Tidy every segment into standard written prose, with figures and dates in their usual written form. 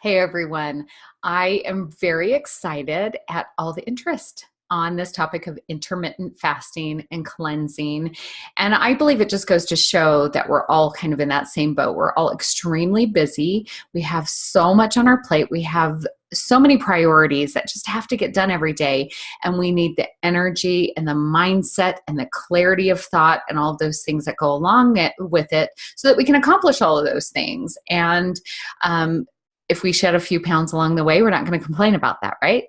Hey everyone, I am very excited at all the interest on this topic of intermittent fasting and cleansing. And I believe it just goes to show that we're all kind of in that same boat. We're all extremely busy. We have so much on our plate. We have so many priorities that just have to get done every day. And we need the energy and the mindset and the clarity of thought and all of those things that go along with it so that we can accomplish all of those things. And if we shed a few pounds along the way, we're not going to complain about that, right?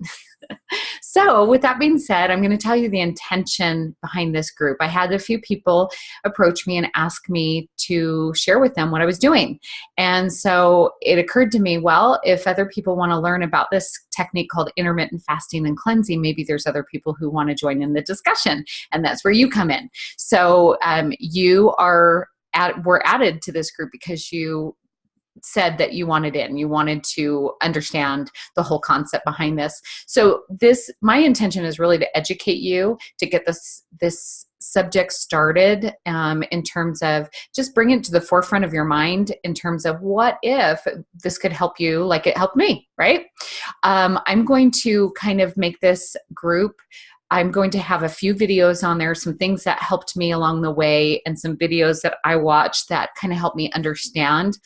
So, with that being said, I'm going to tell you the intention behind this group. I had a few people approach me and ask me to share with them what I was doing. And so it occurred to me, well, if other people want to learn about this technique called intermittent fasting and cleansing, maybe there's other people who want to join in the discussion. And that's where you come in. So, were added to this group because you said that you wanted in, you wanted to understand the whole concept behind this. So my intention is really to educate you, to get this subject started, in terms of just bring it to the forefront of your mind in terms of what if this could help you like it helped me, right? I'm going to kind of make this group. I'm going to have a few videos on there, some things that helped me along the way, and some videos that I watched that kind of helped me understand.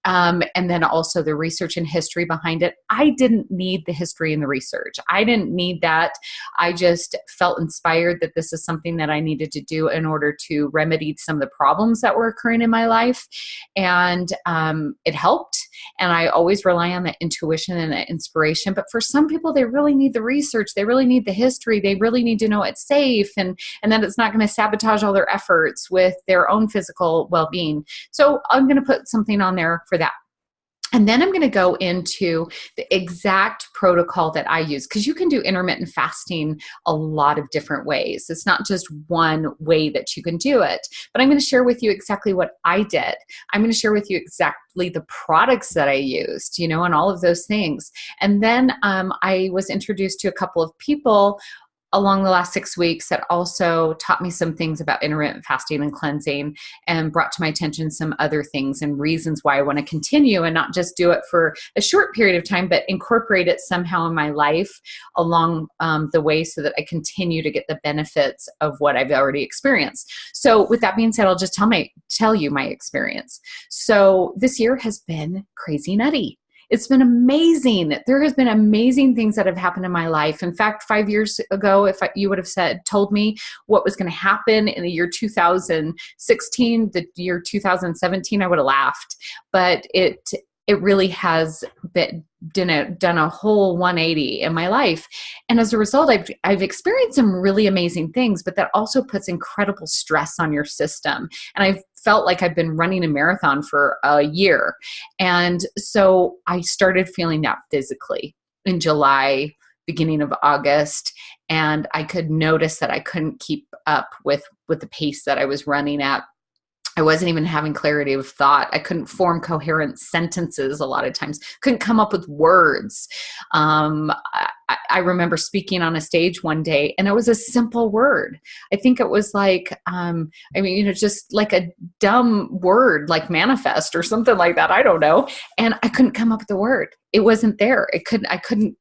And then also the research and history behind it. I didn't need the history and the research. I didn't need that. I just felt inspired that this is something that I needed to do in order to remedy some of the problems that were occurring in my life. And it helped. And I always rely on the intuition and the inspiration. But for some people, they really need the research. They really need the history. They really need to know it's safe and that it's not going to sabotage all their efforts with their own physical well-being. So I'm going to put something on there for that. And then I'm going to go into the exact protocol that I use, because you can do intermittent fasting a lot of different ways. It's not just one way that you can do it, but I'm going to share with you exactly what I did. I'm going to share with you exactly the products that I used, and all of those things. And then I was introduced to a couple of people along the last 6 weeks that also taught me some things about intermittent fasting and cleansing, and brought to my attention some other things and reasons why I want to continue and not just do it for a short period of time, but incorporate it somehow in my life along the way so that I continue to get the benefits of what I've already experienced. So with that being said, I'll just tell you my experience. So this year has been crazy nutty. It's been amazing. There has been amazing things that have happened in my life. In fact, 5 years ago, if you would have told me what was going to happen in the year 2016, the year 2017, I would have laughed. But it really has done a whole 180 in my life. And as a result, I've experienced some really amazing things, but that also puts incredible stress on your system. And I've felt like I've been running a marathon for a year. And so I started feeling that physically in July, beginning of August. And I could notice that I couldn't keep up with the pace that I was running at. I wasn't even having clarity of thought. I couldn't form coherent sentences a lot of times, couldn't come up with words. I remember speaking on a stage one day, and it was a simple word. I think it was like, just like a dumb word, like manifest or something like that. I don't know. And I couldn't come up with the word. It wasn't there. I couldn't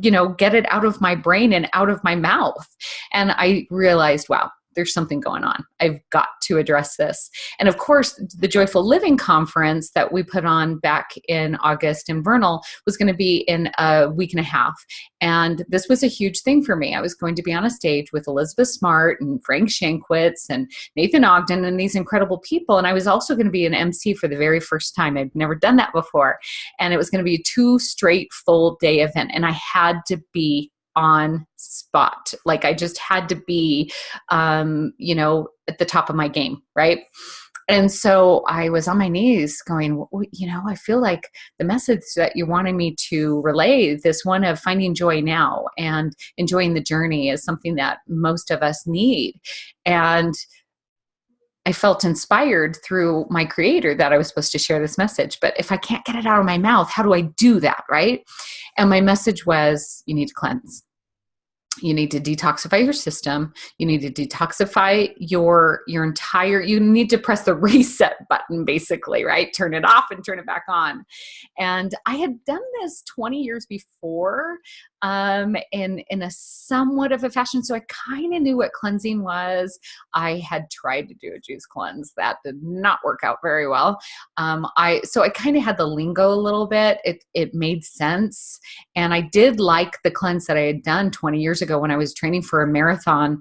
get it out of my brain and out of my mouth. And I realized, wow, there's something going on. I've got to address this. And of course, the Joyful Living Conference that we put on back in August in Vernal was going to be in a week and a half. And this was a huge thing for me. I was going to be on a stage with Elizabeth Smart and Frank Shankwitz and Nathan Ogden and these incredible people. And I was also going to be an MC for the very first time. I'd never done that before. And it was going to be a 2 straight full day event. And I had to be on spot. Like I just had to be, at the top of my game. Right. And so I was on my knees going, I feel like the message that you wanted me to relay, this one of finding joy now and enjoying the journey, is something that most of us need. And I felt inspired through my creator that I was supposed to share this message. But if I can't get it out of my mouth, how do I do that? Right. And my message was, you need to cleanse. You need to detoxify your system. You need to detoxify your entire, you need to press the reset button, basically, right? Turn it off and turn it back on. And I had done this 20 years before, in a somewhat of a fashion. So I kind of knew what cleansing was. I had tried to do a juice cleanse. That did not work out very well. So I kind of had the lingo a little bit. It made sense. And I did like the cleanse that I had done 20 years ago when I was training for a marathon.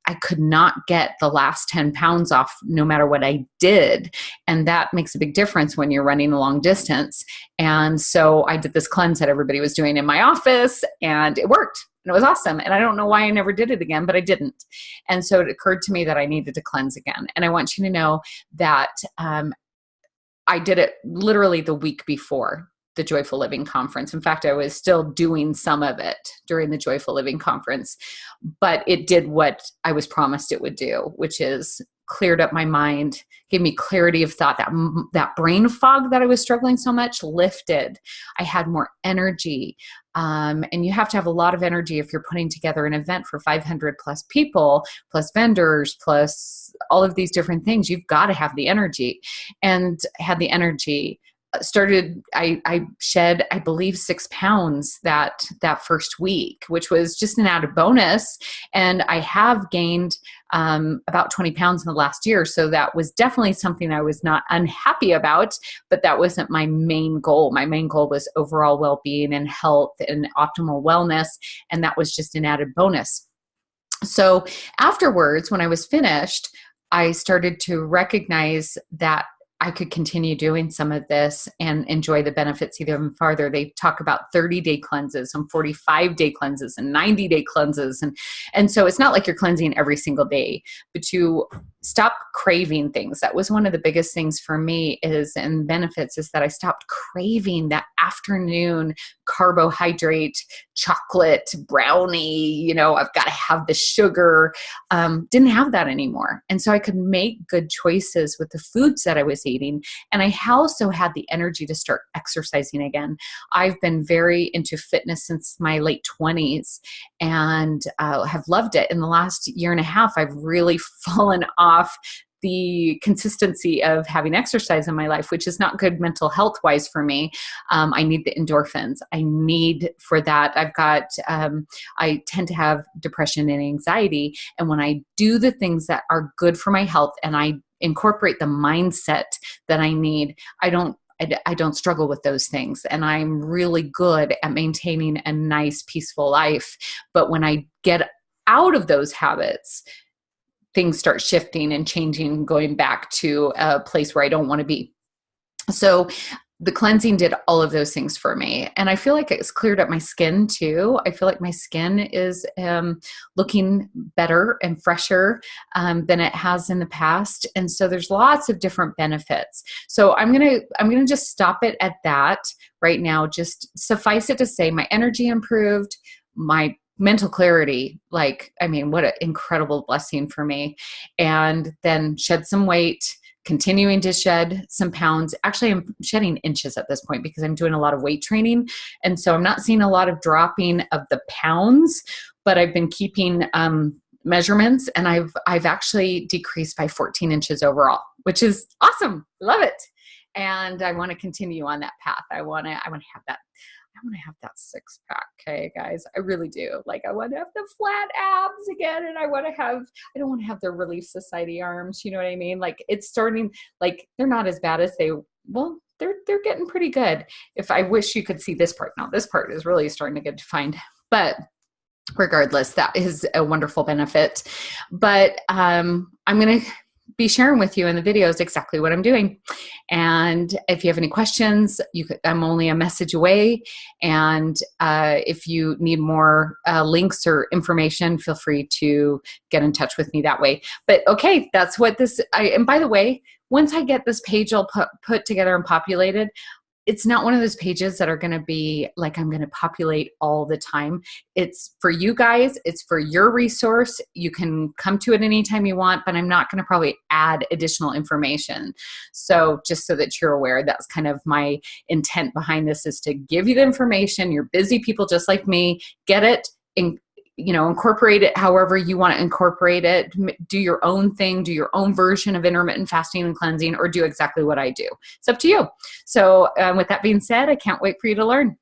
I could not get the last 10 pounds off no matter what I did. And that makes a big difference when you're running a long distance. And so I did this cleanse that everybody was doing in my office, and it worked. And it was awesome. And I don't know why I never did it again, but I didn't. And so it occurred to me that I needed to cleanse again. And I want you to know that I did it literally the week before the Joyful Living Conference. In fact, I was still doing some of it during the Joyful Living Conference, but it did what I was promised it would do, which is cleared up my mind, gave me clarity of thought. That brain fog that I was struggling so much lifted. I had more energy. And you have to have a lot of energy if you're putting together an event for 500 plus people, plus vendors, plus all of these different things. You've got to have the energy, and had the energy. I shed, I believe, 6 pounds that first week, which was just an added bonus. And I have gained about 20 pounds in the last year. So that was definitely something I was not unhappy about, but that wasn't my main goal. My main goal was overall well-being and health and optimal wellness. And that was just an added bonus. So afterwards, when I was finished, I started to recognize that I could continue doing some of this and enjoy the benefits even farther. They talk about 30-day cleanses and 45-day cleanses and 90-day cleanses. And so it's not like you're cleansing every single day, but you stop craving things. That was one of the biggest things for me and benefits is that I stopped craving that afternoon carbohydrate, chocolate, brownie, I've got to have the sugar. Didn't have that anymore. And so I could make good choices with the foods that I was eating. And I also had the energy to start exercising again. I've been very into fitness since my late 20s and have loved it. In the last year and a half, I've really fallen off the consistency of having exercise in my life, which is not good mental health wise for me. I need the endorphins. I need for that. I tend to have depression and anxiety. And when I do the things that are good for my health and I incorporate the mindset that I need, I don't struggle with those things. And I'm really good at maintaining a nice, peaceful life. But when I get out of those habits, things start shifting and changing, going back to a place where I don't want to be. So the cleansing did all of those things for me. And I feel like it's cleared up my skin too. I feel like my skin is looking better and fresher than it has in the past. And so there's lots of different benefits. So I'm going to just stop it at that right now. Just suffice it to say my energy improved, my mental clarity, what an incredible blessing for me. And then shed some weight, continuing to shed some pounds. Actually, I'm shedding inches at this point because I'm doing a lot of weight training. And so I'm not seeing a lot of dropping of the pounds, but I've been keeping measurements, and I've actually decreased by 14 inches overall, which is awesome. Love it. And I want to continue on that path. I want to have that. I want to have that 6-pack, okay, guys? I really do. I want to have the flat abs again, and I don't want to have the Relief Society arms, you know what I mean? It's starting, they're not as bad as they're getting pretty good. If I wish you could see this part. Now, this part is really starting to get defined, but regardless, that is a wonderful benefit. But I'm going to be sharing with you in the videos exactly what I'm doing. And if you have any questions, I'm only a message away. And if you need more links or information, feel free to get in touch with me that way. But okay, that's what and by the way, once I get this page all put together and populated, it's not one of those pages that are going to be I'm going to populate all the time. It's for you guys. It's for your resource. You can come to it anytime you want, but I'm not going to probably add additional information. So just so that you're aware, that's kind of my intent behind this, is to give you the information. You're busy people just like me. Get it. incorporate it however you want to incorporate it. Do your own thing, do your own version of intermittent fasting and cleansing, or do exactly what I do. It's up to you. So with that being said, I can't wait for you to learn.